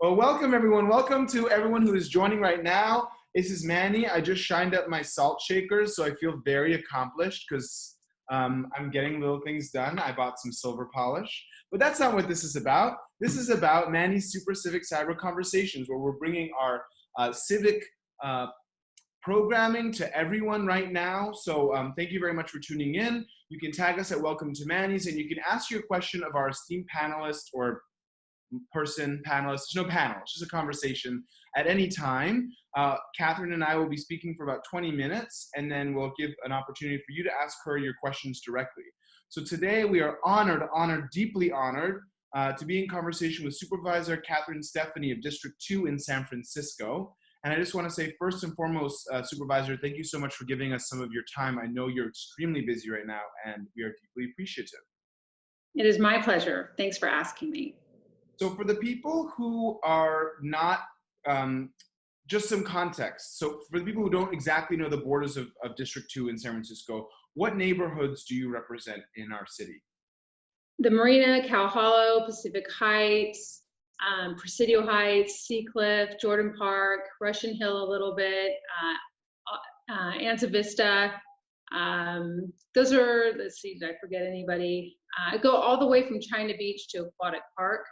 Well, welcome everyone. Welcome to everyone who is joining right now. This is Manny. I just shined up my salt shakers, so I feel very accomplished because I'm getting little things done. I bought some silver polish, but that's not what this is about. This is about Manny's Super Civic Cyber Conversations, where we're bringing our civic programming to everyone right now. So thank you very much for tuning in. You can tag us at Welcome to Manny's, and you can ask your question of our esteemed panelist or panelist. There's no panel, it's just a conversation at any time. Catherine and I will be speaking for about 20 minutes, and then we'll give an opportunity for you to ask her your questions directly. So today we are deeply honored to be in conversation with Supervisor Catherine Stefani of District 2 in San Francisco. And I just want to say, first and foremost, Supervisor, thank you so much for giving us some of your time. I know you're extremely busy right now, and we are deeply appreciative. It is my pleasure. Thanks for asking me. So for the people who are not, just some context. So for the people who don't exactly know the borders of District 2 in San Francisco, what neighborhoods do you represent in our city? The Marina, Cow Hollow, Pacific Heights, Presidio Heights, Seacliff, Jordan Park, Russian Hill a little bit, Anza Vista. Those are, let's see, did I forget anybody? I go all the way from China Beach to Aquatic Park.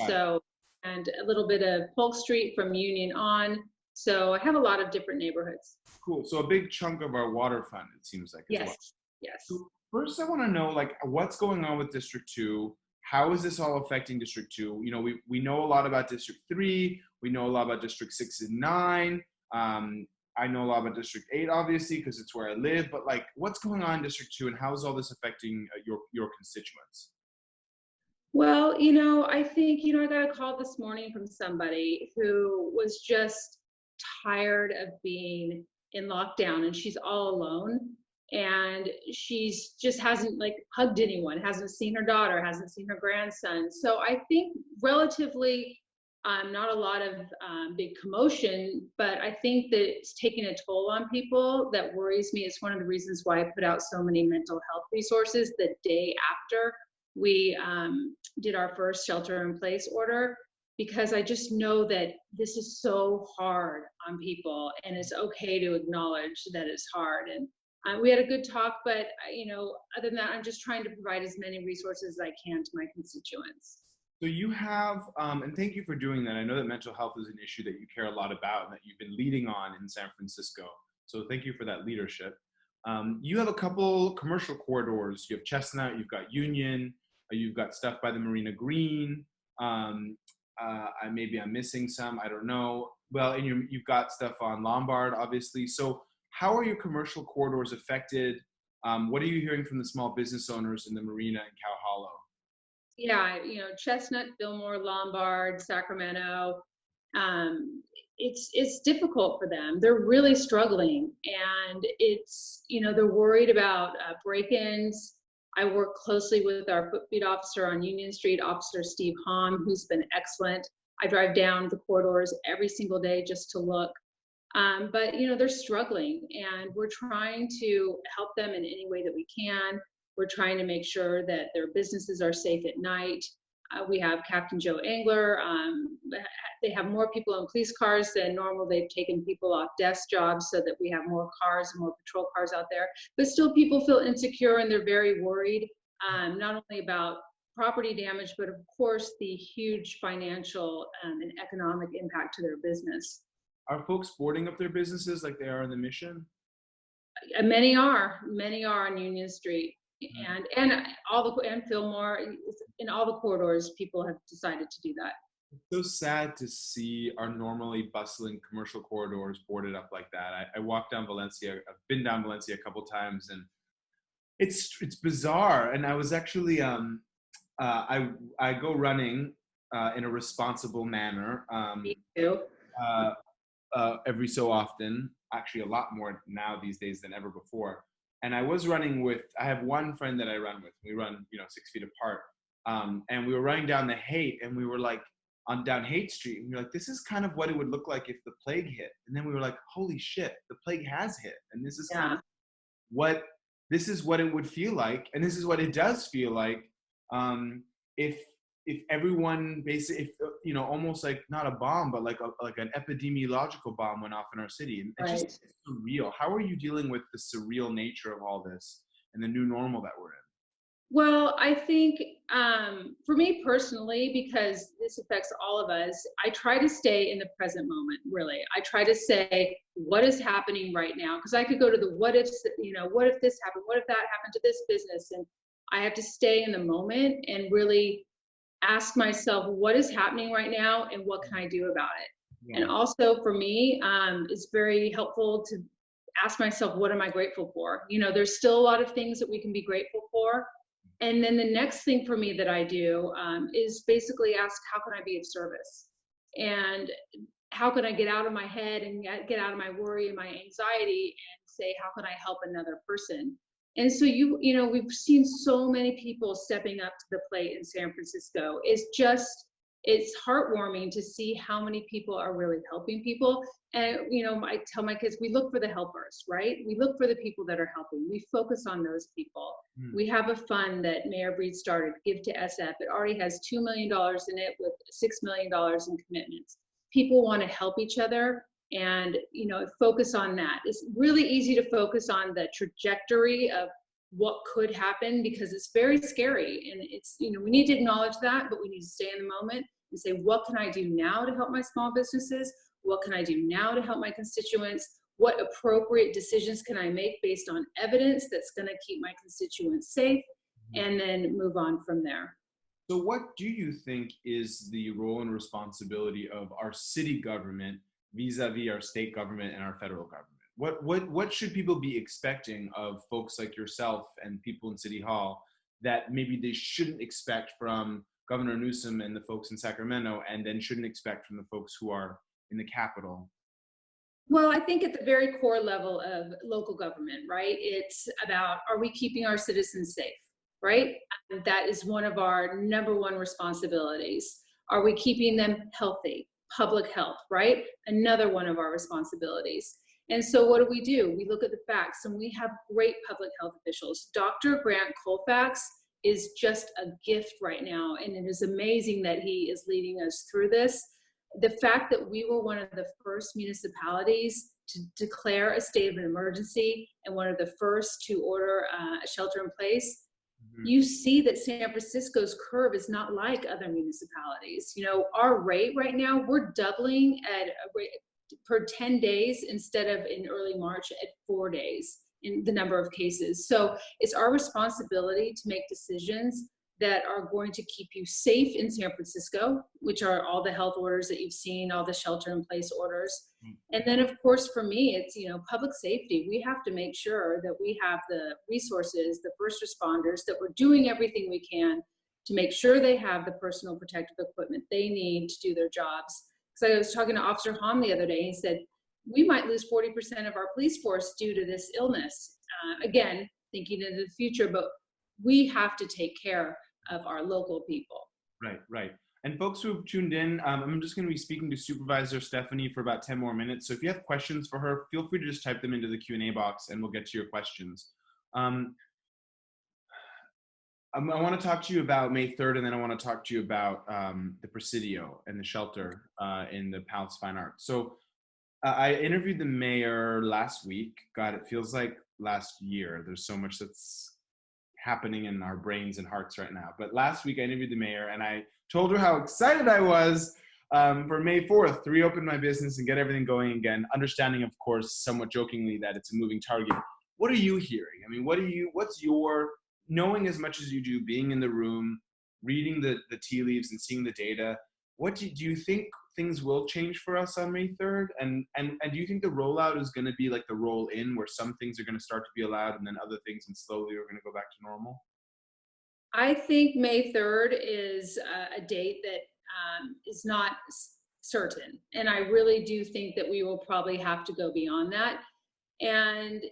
So, and a little bit of Polk Street from Union on. So I have a lot of different neighborhoods. Cool. So a big chunk of our waterfront, it seems like. Yes. Well. Yes. So first, I want to know, like, what's going on with District 2? How is this all affecting District 2? You know, we know a lot about District 3. We know a lot about District 6 and 9. I know a lot about District 8, obviously, because it's where I live. But, like, what's going on in District 2, and how is all this affecting your constituents? Well, I think, I got a call this morning from somebody who was just tired of being in lockdown, and she's all alone, and she's just hasn't like hugged anyone, hasn't seen her daughter, hasn't seen her grandson. So I think relatively not a lot of big commotion, but I think that it's taking a toll on people. That worries me. It's one of the reasons why I put out so many mental health resources the day after we did our first shelter-in-place order, because I just know that this is so hard on people, and it's okay to acknowledge that it's hard. And we had a good talk, but other than that, I'm just trying to provide as many resources as I can to my constituents. So you have, and thank you for doing that. I know that mental health is an issue that you care a lot about and that you've been leading on in San Francisco. So thank you for that leadership. You have a couple commercial corridors. You have Chestnut, you've got Union, you've got stuff by the Marina Green. Maybe I'm missing some, I don't know. Well, and you've got stuff on Lombard, obviously. So how are your commercial corridors affected? What are you hearing from the small business owners in the Marina and Cow Hollow? Yeah, Chestnut, Fillmore, Lombard, Sacramento. It's difficult for them. They're really struggling, and it's, they're worried about break-ins. I work closely with our foot feed officer on Union Street, Officer Steve Hom, who's been excellent. I drive down the corridors every single day just to look. But, they're struggling, and we're trying to help them in any way that we can. We're trying to make sure that their businesses are safe at night. We have Captain Joe Angler. They have more people in police cars than normal. They've taken people off desk jobs so that we have more cars and more patrol cars out there. But still, people feel insecure, and they're very worried, not only about property damage, but of course the huge financial and economic impact to their business. Are folks boarding up their businesses like they are in the Mission? Many are on Union Street. And Fillmore, in all the corridors, people have decided to do that. It's so sad to see our normally bustling commercial corridors boarded up like that. I walked down Valencia. I've been down Valencia a couple times, and it's bizarre. And I was actually I go running in a responsible manner. Me too. Every so often, actually a lot more now these days than ever before. And I was running I have one friend that I run with. We run, 6 feet apart. And we were running down the Haight, and we were like down Haight Street. And we were like, this is kind of what it would look like if the plague hit. And then we were like, holy shit, the plague has hit. And this is kind of what it would feel like. And this is what it does feel like if if everyone basically, if almost like not a bomb, but like an epidemiological bomb went off in our city, and it's just Right. it's surreal. How are you dealing with the surreal nature of all this and the new normal that we're in? Well, I think for me personally, because this affects all of us, I try to stay in the present moment, really. I try to say, what is happening right now? Because I could go to the what ifs, what if this happened? What if that happened to this business? And I have to stay in the moment and really ask myself, what is happening right now and what can I do about it? And Yeah. also for me, it's very helpful to ask myself, what am I grateful for? There's still a lot of things that we can be grateful for. And then the next thing for me that I do is basically ask, how can I be of service? And how can I get out of my head and get out of my worry and my anxiety and say, how can I help another person? And so we've seen so many people stepping up to the plate in San Francisco. It's heartwarming to see how many people are really helping people. And I tell my kids, we look for the helpers, right? We look for the people that are helping. We focus on those people. Hmm. We have a fund that Mayor Breed started, Give to SF. It already has $2 million in it with $6 million in commitments. People want to help each other and focus on that. It's really easy to focus on the trajectory of what could happen because it's very scary, and it's we need to acknowledge that, but we need to stay in the moment and say, what can I do now to help my small businesses? What can I do now to help my constituents? What appropriate decisions can I make based on evidence that's going to keep my constituents safe, and then move on from there. So what do you think is the role and responsibility of our city government vis-a-vis our state government and our federal government? What should people be expecting of folks like yourself and people in City Hall that maybe they shouldn't expect from Governor Newsom and the folks in Sacramento, and then shouldn't expect from the folks who are in the Capitol? Well, I think at the very core level of local government, right? It's about, are we keeping our citizens safe, right? And that is one of our number one responsibilities. Are we keeping them healthy? Public health, right? Another one of our responsibilities. And so what do? We look at the facts, and we have great public health officials. Dr. Grant Colfax is just a gift right now, and it is amazing that he is leading us through this. The fact that we were one of the first municipalities to declare a state of an emergency and one of the first to order a shelter in place, you see that San Francisco's curve is not like other municipalities. Our rate right now, we're doubling at a rate per 10 days instead of in early March at 4 days in the number of cases. So it's our responsibility to make decisions that are going to keep you safe in San Francisco, which are all the health orders that you've seen, all the shelter in place orders. And then of course, for me, it's, public safety. We have to make sure that we have the resources, the first responders, that we're doing everything we can to make sure they have the personal protective equipment they need to do their jobs. Because I was talking to Officer Hom the other day, and he said, we might lose 40% of our police force due to this illness. Again, thinking into the future, but we have to take care of our local people. Right. And folks who have tuned in, I'm just going to be speaking to Supervisor Stefani for about 10 more minutes. So if you have questions for her, feel free to just type them into the Q&A box and we'll get to your questions. I want to talk to you about May 3rd, and then I want to talk to you about the Presidio and the shelter in the Palace Fine Arts. So I interviewed the mayor last week. God, it feels like last year. There's so much that's happening in our brains and hearts right now. But last week I interviewed the mayor, and I told her how excited I was for May 4th to reopen my business and get everything going again, understanding, of course, somewhat jokingly, that it's a moving target. What are you hearing? I mean, what's your, knowing as much as you do, being in the room, reading the tea leaves and seeing the data, what do you think things will change for us on May 3rd? And do you think the rollout is going to be like the roll in, where some things are going to start to be allowed and then other things, and slowly we're going to go back to normal? I think May 3rd is a date that is not certain. And I really do think that we will probably have to go beyond that. And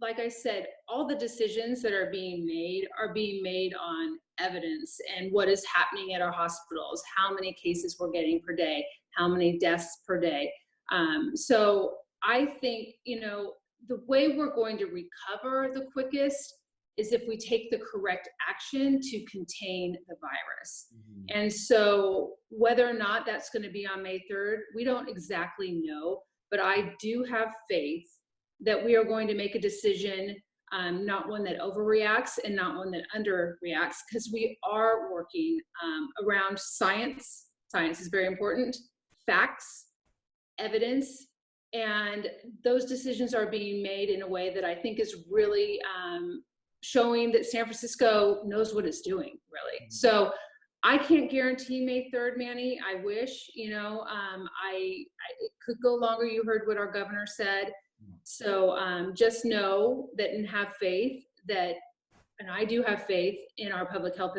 like I said, all the decisions that are being made on evidence and what is happening at our hospitals, how many cases we're getting per day, how many deaths per day. So I think, the way we're going to recover the quickest is if we take the correct action to contain the virus. And so whether or not that's going to be on May 3rd, we don't exactly know, but I do have faith that we are going to make a decision, not one that overreacts and not one that underreacts, because we are working around science. Science is very important, facts, evidence, and those decisions are being made in a way that I think is really showing that San Francisco knows what it's doing, really. So I can't guarantee May 3rd, Manny. I wish, you know, it could go longer. You heard what our governor said. So just know that and have faith that, and I do have faith in our public health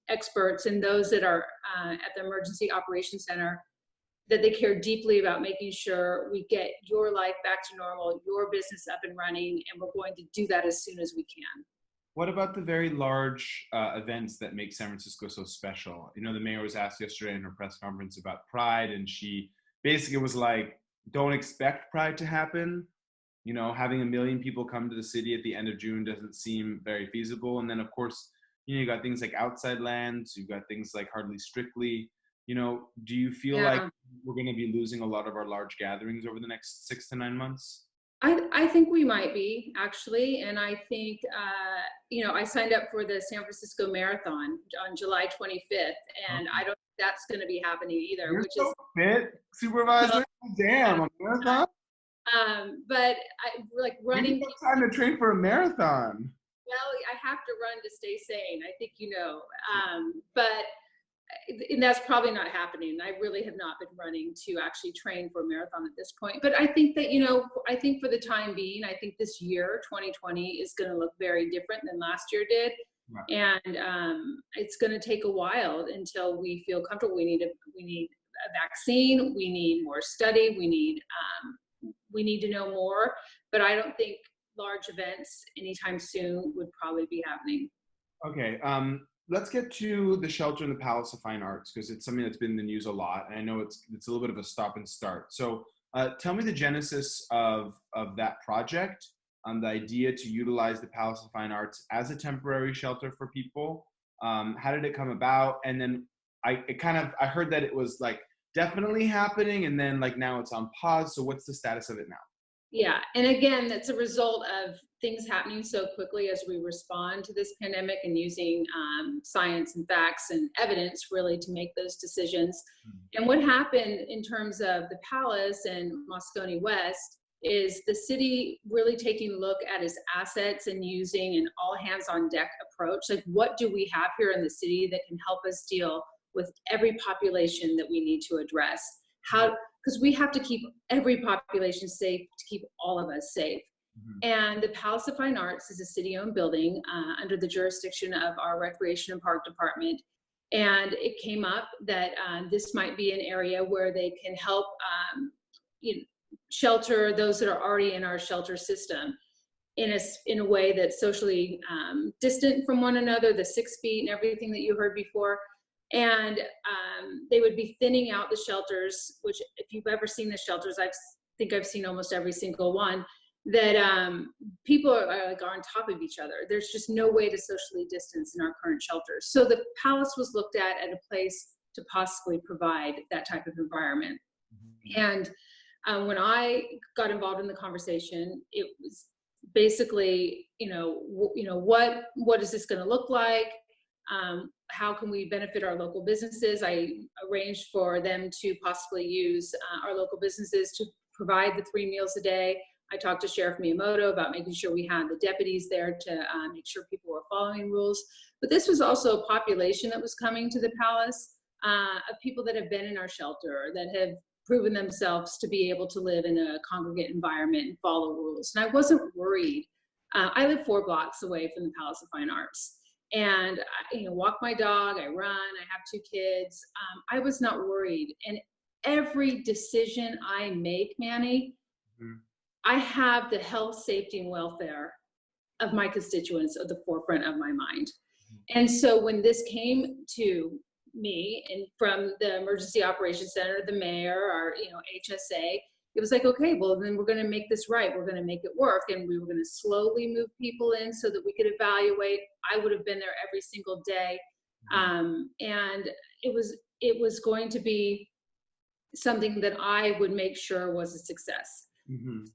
experts and those that are at the Emergency Operations Center, that they care deeply about making sure we get your life back to normal, your business up and running, and we're going to do that as soon as we can. What about the very large events that make San Francisco so special? You know, the mayor was asked yesterday in her press conference about Pride, and she basically was like, don't expect Pride to happen. You know, having 1 million people come to the city at the end of June doesn't seem very feasible. And then, of course, you know, you got things like Outside Lands, you've got things like Hardly Strictly. You know, do you feel like we're going to be losing a lot of our large gatherings over the next 6 to 9 months? I think we might be, actually. And I think, you know, I signed up for the San Francisco Marathon on July 25th, and I don't think that's going to be happening either. You're so fit, Supervisor. Damn, a marathon? But like running. You have time to train for a marathon. Well, I have to run to stay sane. I think you know. And that's probably not happening. I really have not been running to actually train for a marathon at this point. But I think that, you know, I think for the time being, I think this year, 2020, is going to look very different than last year did. Right. And it's going to take a while until we feel comfortable. We need a vaccine. We need more study. We need to know more. But I don't think large events anytime soon would probably be happening. Okay. Let's get to the shelter in the Palace of Fine Arts, because it's something that's been in the news a lot, and I know it's a little bit of a stop and start. So tell me the genesis of that project, the idea to utilize the Palace of Fine Arts as a temporary shelter for people. How did it come about? And then I heard that it was like definitely happening, and then like now it's on pause. So what's the status of it now? Yeah, and again, that's a result of things happening so quickly as we respond to this pandemic and using science and facts and evidence really to make those decisions. And what happened in terms of the Palace and Moscone West is the city really taking a look at its assets and using an all hands on deck approach. Like, what do we have here in the city that can help us deal with every population that we need to address? Because we have to keep every population safe to keep all of us safe. And the Palace of Fine Arts is a city-owned building under the jurisdiction of our Recreation and Park Department. And it came up that this might be an area where they can help shelter those that are already in our shelter system in a way that's socially distant from one another, the 6 feet and everything that you heard before. And they would be thinning out the shelters, which if you've ever seen the shelters, I think I've seen almost every single one, that people are on top of each other. There's just no way to socially distance in our current shelters. So the Palace was looked at a place to possibly provide that type of environment. And when I got involved in the conversation, it was basically, what is this going to look like? How can we benefit our local businesses? I arranged for them to possibly use our local businesses to provide the 3 meals a day. I talked to Sheriff Miyamoto about making sure we had the deputies there to make sure people were following rules. But this was also a population that was coming to the Palace of people that have been in our shelter, that have proven themselves to be able to live in a congregate environment and follow rules. And I wasn't worried. I live 4 blocks away from the Palace of Fine Arts. And I walk my dog, I run, I have 2 kids. I was not worried. And every decision I make, Manny, I have the health, safety, and welfare of my constituents at the forefront of my mind. And so when this came to me and from the Emergency Operations Center, the mayor, our HSA, it was like, okay, well, then we're going to make this right. We're going to make it work. And we were going to slowly move people in so that we could evaluate. I would have been there every single day. And it was going to be something that I would make sure was a success.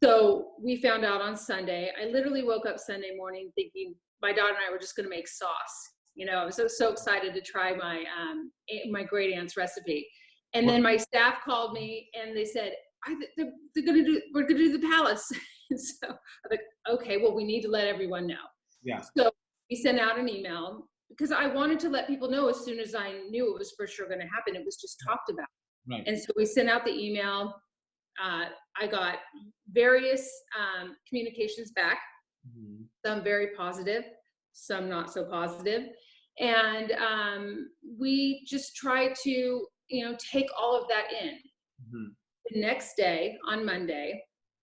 So we found out on Sunday. I literally woke up Sunday morning thinking my daughter and I were just going to make sauce. You know, I was so excited to try my great aunt's recipe. And then my staff called me and they said, we're going to do the palace. So I'm like, okay, well, we need to let everyone know. Yeah. So we sent out an email because I wanted to let people know as soon as I knew it was for sure going to happen. It was just talked about. Right. And so we sent out the email. I got various communications back, some very positive, some not so positive. And we just try to, take all of that in. The next day, on Monday,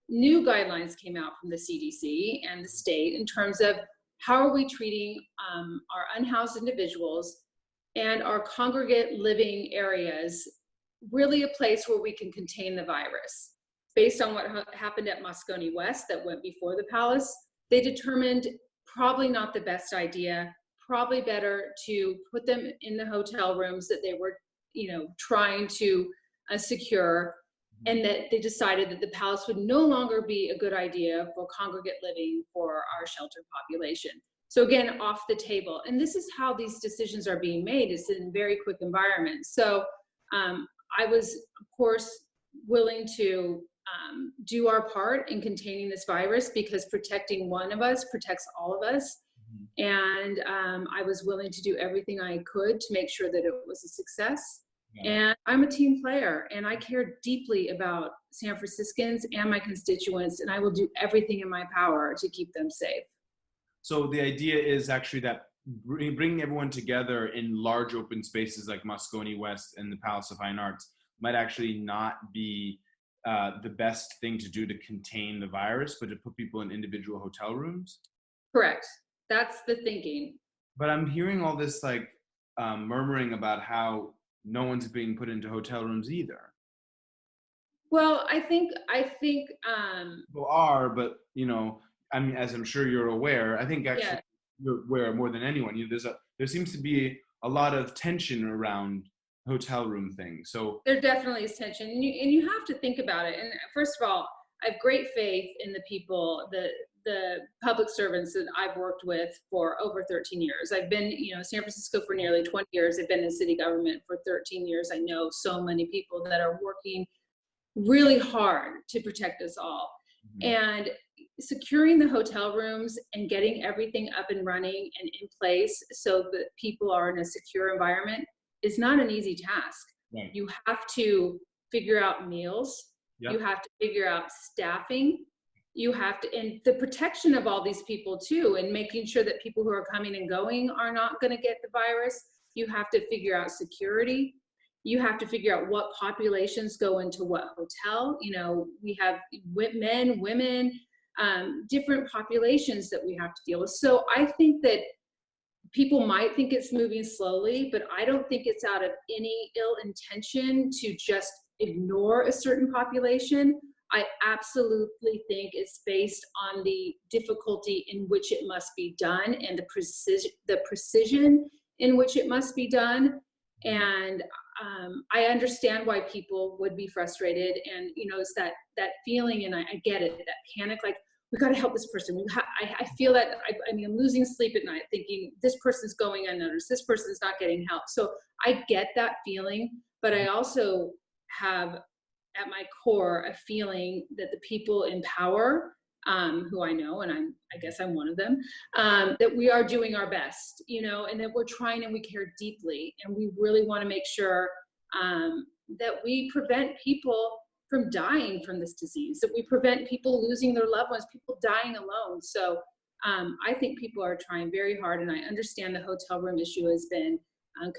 new guidelines came out from the CDC and the state in terms of how are we treating our unhoused individuals and our congregate living areas, really a place where we can contain the virus. Based on what happened at Moscone West that went before the palace, they determined probably not the best idea, probably better to put them in the hotel rooms that they were, trying to secure, and that they decided that the palace would no longer be a good idea for congregate living for our shelter population. So again, off the table. And this is how these decisions are being made, is in very quick environments. So I was, of course, willing to do our part in containing this virus, because protecting one of us protects all of us. And I was willing to do everything I could to make sure that it was a success. And I'm a team player, and I care deeply about San Franciscans and my constituents, and I will do everything in my power to keep them safe. So the idea is actually that bringing everyone together in large open spaces like Moscone West and the Palace of Fine Arts might actually not be the best thing to do to contain the virus, but to put people in individual hotel rooms? Correct. That's the thinking. But I'm hearing all this murmuring about how no one's being put into hotel rooms either. Well, I think people are, but I mean, as I'm sure you're aware, I think actually you're aware more than anyone. There seems to be a lot of tension around hotel room things. So there definitely is tension, and you have to think about it. And first of all, I have great faith in the people, the public servants that I've worked with for over 13 years. I've been, San Francisco for nearly 20 years. I've been in city government for 13 years. I know so many people that are working really hard to protect us all. And securing the hotel rooms and getting everything up and running and in place so that people are in a secure environment is not an easy task. Right. You have to figure out meals. Yep. You have to figure out staffing. You have to, and the protection of all these people too, and making sure that people who are coming and going are not going to get the virus. You have to figure out security. You have to figure out what populations go into what hotel. We have men, women, different populations that we have to deal with. So I think that people might think it's moving slowly, but I don't think it's out of any ill intention to just ignore a certain population. I absolutely think it's based on the difficulty in which it must be done and the precision in which it must be done. And I understand why people would be frustrated, and it's that feeling, and I get it, that panic, like, we got to help this person. I feel that, I'm losing sleep at night thinking this person's going unnoticed, this person's not getting help. So I get that feeling, but I also have at my core a feeling that the people in power, who I know, and I guess I'm one of them, that we are doing our best, and that we're trying, and we care deeply, and we really want to make sure that we prevent people from dying from this disease, that we prevent people losing their loved ones, people dying alone. So I think people are trying very hard, and I understand the hotel room issue has been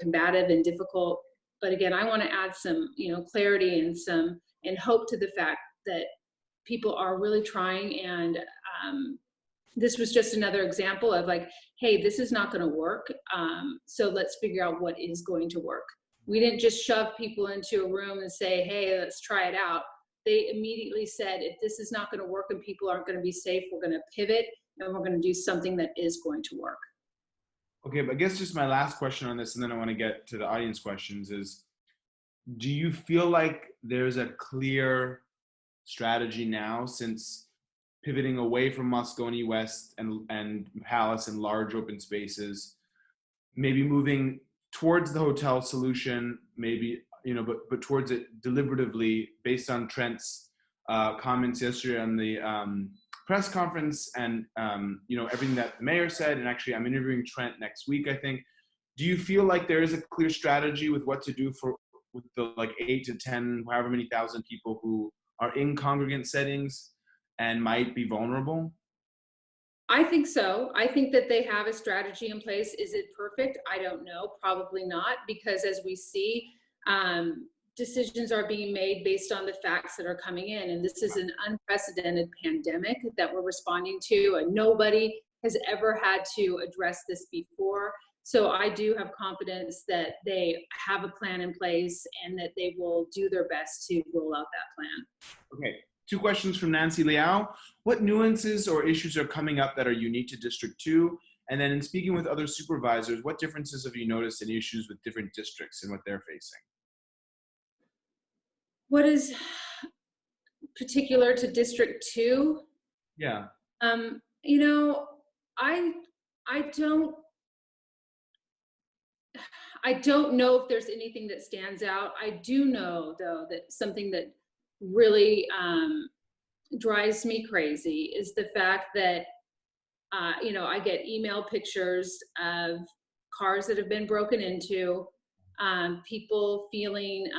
combative and difficult. But again, I want to add some, clarity and hope to the fact that people are really trying. And this was just another example of like, hey, this is not going to work. So let's figure out what is going to work. We didn't just shove people into a room and say, hey, let's try it out. they immediately said, if this is not going to work and people aren't going to be safe, we're going to pivot and we're going to do something that is going to work. Okay, but I guess just my last question on this, and then I want to get to the audience questions, is do you feel like there's a clear strategy now, since pivoting away from Moscone West and Palace and large open spaces, maybe moving towards the hotel solution, maybe, but towards it deliberatively based on Trent's comments yesterday on the press conference and, everything that the mayor said, and actually I'm interviewing Trent next week, I think. Do you feel like there is a clear strategy with what to do with the 8 to 10, however many thousand people who are in congregant settings and might be vulnerable? I think so. I think that they have a strategy in place. Is it perfect? I don't know. Probably not, because as we see, decisions are being made based on the facts that are coming in. And this is an unprecedented pandemic that we're responding to, and nobody has ever had to address this before. So I do have confidence that they have a plan in place and that they will do their best to roll out that plan. Okay. 2 questions from Nancy Liao. What nuances or issues are coming up that are unique to District 2? And then in speaking with other supervisors, what differences have you noticed in issues with different districts and what they're facing? What is particular to District 2? Yeah. I don't know if there's anything that stands out. I do know, though, that something that really drives me crazy is the fact that, I get email pictures of cars that have been broken into, people feeling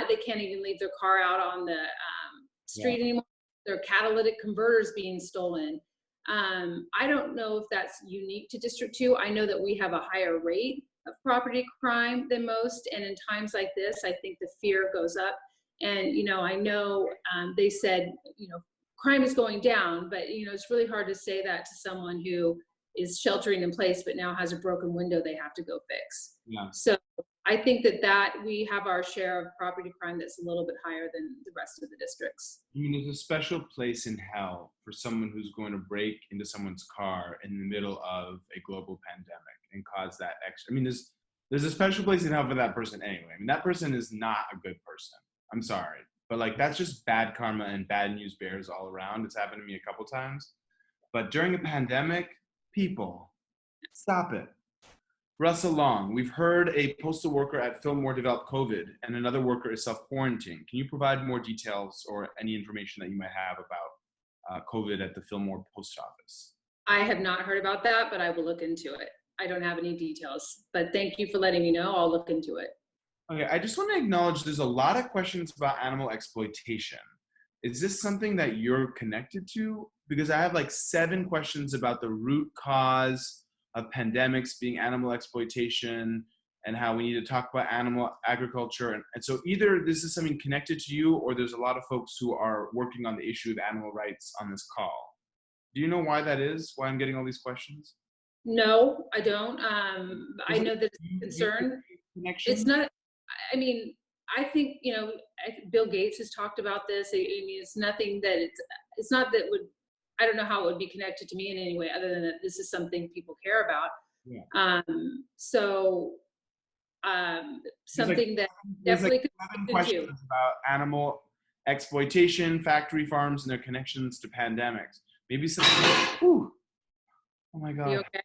they can't even leave their car out on the street anymore. Their catalytic converters being stolen. I don't know if that's unique to District 2. I know that we have a higher rate of property crime than most. And in times like this, I think the fear goes up. And, I know they said, crime is going down, but, it's really hard to say that to someone who is sheltering in place, but now has a broken window they have to go fix. Yeah. So I think that we have our share of property crime that's a little bit higher than the rest of the districts. There's a special place in hell for someone who's going to break into someone's car in the middle of a global pandemic and cause that extra. There's a special place in hell for that person anyway. That person is not a good person. I'm sorry. But that's just bad karma and bad news bears all around. It's happened to me a couple times. But during a pandemic, people, stop it. Russell Long, we've heard a postal worker at Fillmore developed COVID and another worker is self-quarantined. Can you provide more details or any information that you might have about COVID at the Fillmore post office? I have not heard about that, but I will look into it. I don't have any details, but thank you for letting me know. I'll look into it. Okay, I just want to acknowledge there's a lot of questions about animal exploitation. Is this something that you're connected to? Because I have 7 questions about the root cause of pandemics being animal exploitation and how we need to talk about animal agriculture. And so either this is something connected to you or there's a lot of folks who are working on the issue of animal rights on this call. Do you know why that is? Why I'm getting all these questions? No, I don't. I know that it's a concern. It's not, I think, Bill Gates has talked about this. It's nothing that it's not that would, I don't know how it would be connected to me in any way other than that this is something people care about. Yeah. Something that definitely could 7 questions about animal exploitation, factory farms, and their connections to pandemics. Maybe something. Whew. Oh my God. You okay?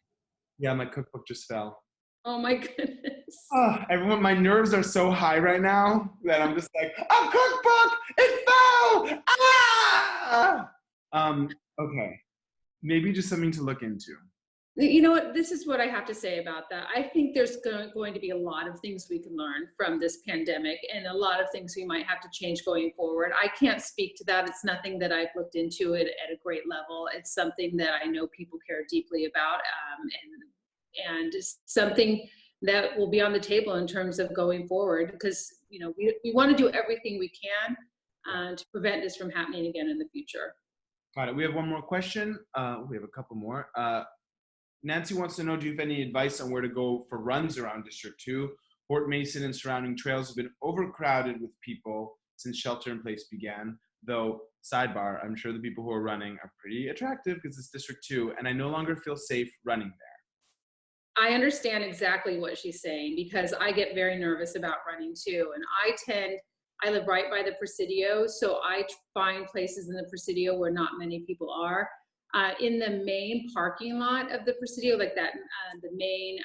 Yeah, my cookbook just fell. Oh my goodness. Everyone, my nerves are so high right now that I'm just like, a cookbook! It fell! Ah! Okay. Maybe just something to look into. You know what? This is what I have to say about that. I think there's going to be a lot of things we can learn from this pandemic and a lot of things we might have to change going forward. I can't speak to that. It's nothing that I've looked into it at a great level. It's something that I know people care deeply about, and it's something that will be on the table in terms of going forward because, we want to do everything we can to prevent this from happening again in the future. Got it. We have one more question. We have a couple more. Nancy wants to know, do you have any advice on where to go for runs around District 2? Fort Mason and surrounding trails have been overcrowded with people since shelter in place began. Though, sidebar, I'm sure the people who are running are pretty attractive because it's District 2, and I no longer feel safe running there. I understand exactly what she's saying because I get very nervous about running too. And I live right by the Presidio, so I find places in the Presidio where not many people are. In the main parking lot of the Presidio, like that, the main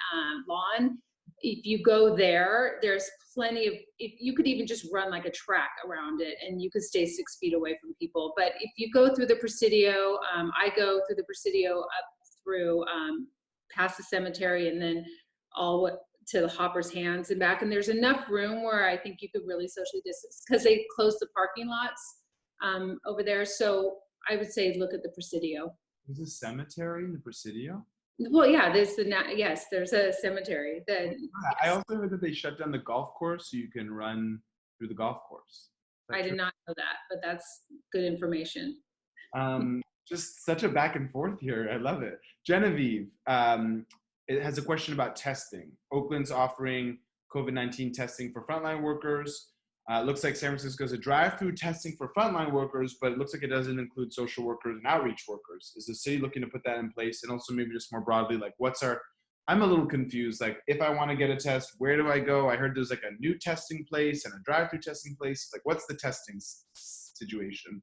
lawn, if you go there, there's plenty of, if you could even just run like a track around it and you could stay 6 feet away from people. But if you go through the Presidio, I go through the Presidio up through past the cemetery and then all to the Hopper's Hands and back. And there's enough room where I think you could really socially distance because they closed the parking lots over there. So I would say look at the Presidio. There's a cemetery in the Presidio? Well, yeah, yes, there's a cemetery. I also heard that they shut down the golf course so you can run through the golf course. I did not know that, but that's good information. Just such a back and forth here. I love it. Genevieve, it has a question about testing. Oakland's offering COVID-19 testing for frontline workers. Looks like San Francisco has a drive-through testing for frontline workers, but it looks like it doesn't include social workers and outreach workers. Is the city looking to put that in place? And also maybe just more broadly, like I'm a little confused. Like if I want to get a test, where do I go? I heard there's like a new testing place and a drive-through testing place. Like what's the testing situation?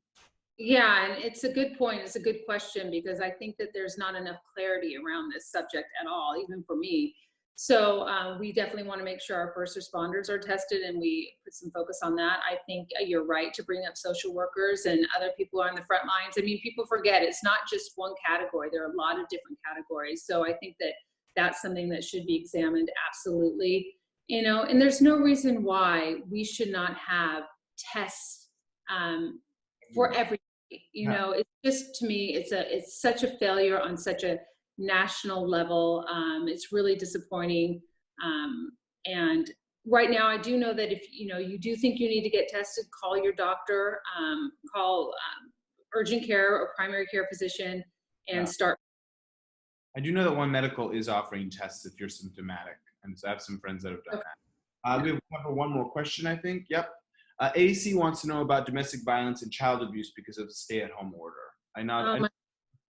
Yeah, and it's a good point. It's a good question because I think that there's not enough clarity around this subject at all, even for me. So we definitely want to make sure our first responders are tested and we put some focus on that. I think you're right to bring up social workers and other people on the front lines. I mean, people forget it's not just one category. There are a lot of different categories. So I think that that's something that should be examined absolutely. You know, and there's no reason why we should not have tests for everybody. You know, it's just, to me, it's such a failure on such a national level. It's really disappointing. And right now, I do know that if you do think you need to get tested, call your doctor, call urgent care or primary care physician, and start. I do know that One Medical is offering tests if you're symptomatic, and so I have some friends that have done that. We have time for one more question, I think. Yep. AC wants to know about domestic violence and child abuse because of the stay-at-home order. I know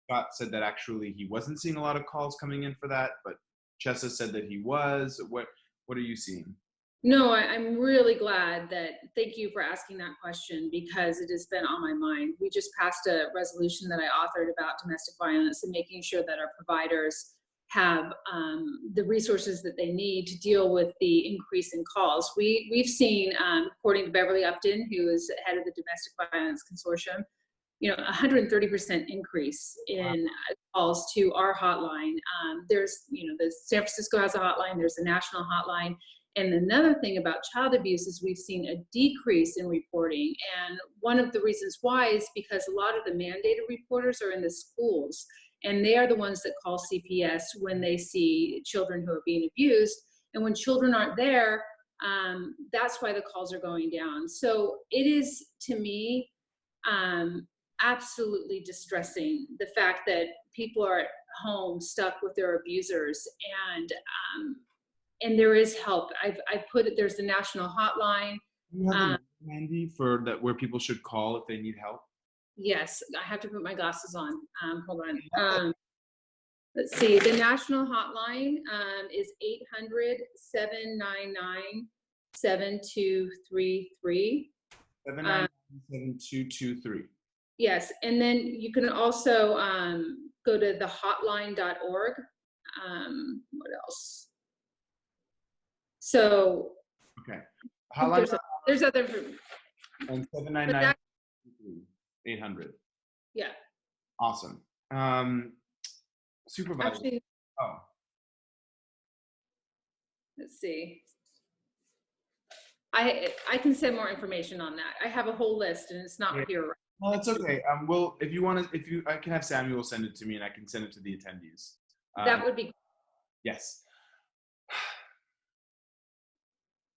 Scott said that actually he wasn't seeing a lot of calls coming in for that, but Chessa said that he was. What are you seeing? No, I'm really glad thank you for asking that question because it has been on my mind. We just passed a resolution that I authored about domestic violence and making sure that our providers have the resources that they need to deal with the increase in calls. We've seen, according to Beverly Upton, who is head of the Domestic Violence Consortium, 130% increase in calls to our hotline. There's, the San Francisco has a hotline, there's a national hotline. And another thing about child abuse is we've seen a decrease in reporting. And one of the reasons why is because a lot of the mandated reporters are in the schools. And they are the ones that call CPS when they see children who are being abused. And when children aren't there, that's why the calls are going down. So it is, to me, absolutely distressing, the fact that people are at home stuck with their abusers. And there is help. I put it, there's the national hotline. Do you have a number, Mandy, for that where people should call if they need help? Yes, I have to put my glasses on. Hold on. Let's see. The national hotline is 800-799-7233. 799-7223. Yes, and then you can also go to thehotline.org. What else? So. Okay. Hotline. There's other. And 799. 800. Yeah. Awesome. Supervisor. Actually, oh. Let's see. I can send more information on that. I have a whole list, and it's not here. Right. Well, that's okay. Well, if you want to, I can have Samuel send it to me, and I can send it to the attendees. That would be. Yes.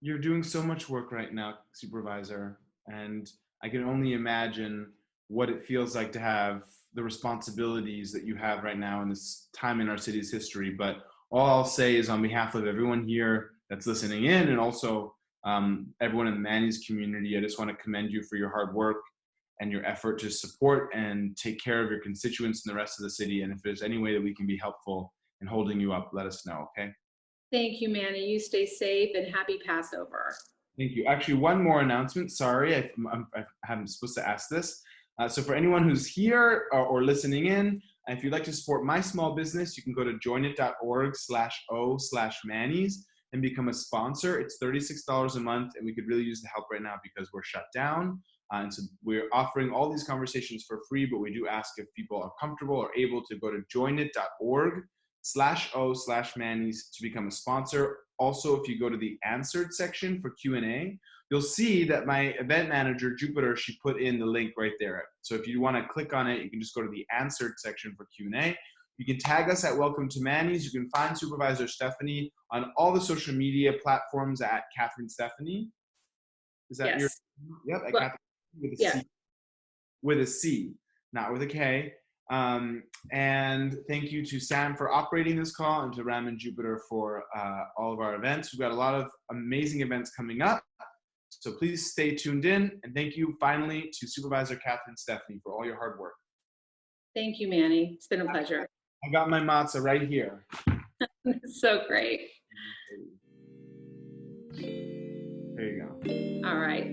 You're doing so much work right now, Supervisor, and I can only imagine what it feels like to have the responsibilities that you have right now in this time in our city's history. But all I'll say is on behalf of everyone here that's listening in and also everyone in the Manny's community, I just want to commend you for your hard work and your effort to support and take care of your constituents and the rest of the city. And if there's any way that we can be helpful in holding you up, let us know, okay? Thank you, Manny. You stay safe and happy Passover. Thank you. Actually, one more announcement. Sorry, I'm supposed to ask this. So for anyone who's here or listening in, if you'd like to support my small business, you can go to joinit.org/o/Manny's and become a sponsor. It's $36 a month, and we could really use the help right now because we're shut down. And so we're offering all these conversations for free, but we do ask if people are comfortable or able to go to joinit.org/o/Manny's to become a sponsor. Also, if you go to the answered section for Q&A, you'll see that my event manager, Jupiter, she put in the link right there. So if you want to click on it, you can just go to the answered section for Q&A. You can tag us at Welcome to Manny's. You can find Supervisor Stefani on all the social media platforms at Catherine Stefani. Is that your? Yep, at Catherine with a C. With a C, not with a K. And thank you to Sam for operating this call and to Ram and Jupiter for all of our events. We've got a lot of amazing events coming up. So please stay tuned in. And thank you finally to Supervisor Catherine Stefani for all your hard work. Thank you, Manny. It's been a pleasure. I got my matzah right here. So great. There you go. All right.